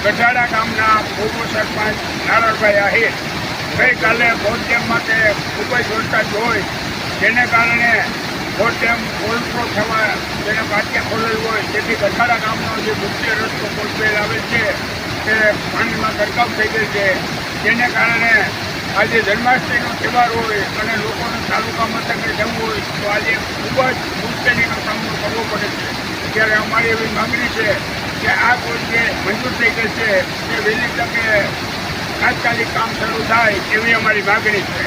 ગઢાડા ગામના પૂર્વ સરપંચ નારણભાઈ આહિર ગઈકાલે વોટ ડેમ માટે ખૂબ જ વરસાદ હોય જેને કારણે વોટ ડેમ ઓવરફ્લો થવા જેને પાટિયા ખોલેલું હોય જેથી ગઢાડા ગામનો જે મુખ્ય રસ્તો કોલપેર આવે છે તે પાણીમાં ગરકાવ થઈ ગઈ છે જેને કારણે આજે જન્માષ્ટમીનો તહેવાર હોય અને લોકોને તાલુકા મથકે જવું હોય તો આજે ખૂબ જ મુશ્કેલીનો સામનો કરવો પડે છે. ત્યારે અમારી એવી માંગણી છે કે આ કોઈ જે મંજૂર થઈ ગઈ છે તે વહેલી તકે તાત્કાલિક કામ શરૂ થાય એવી અમારી માગણી છે.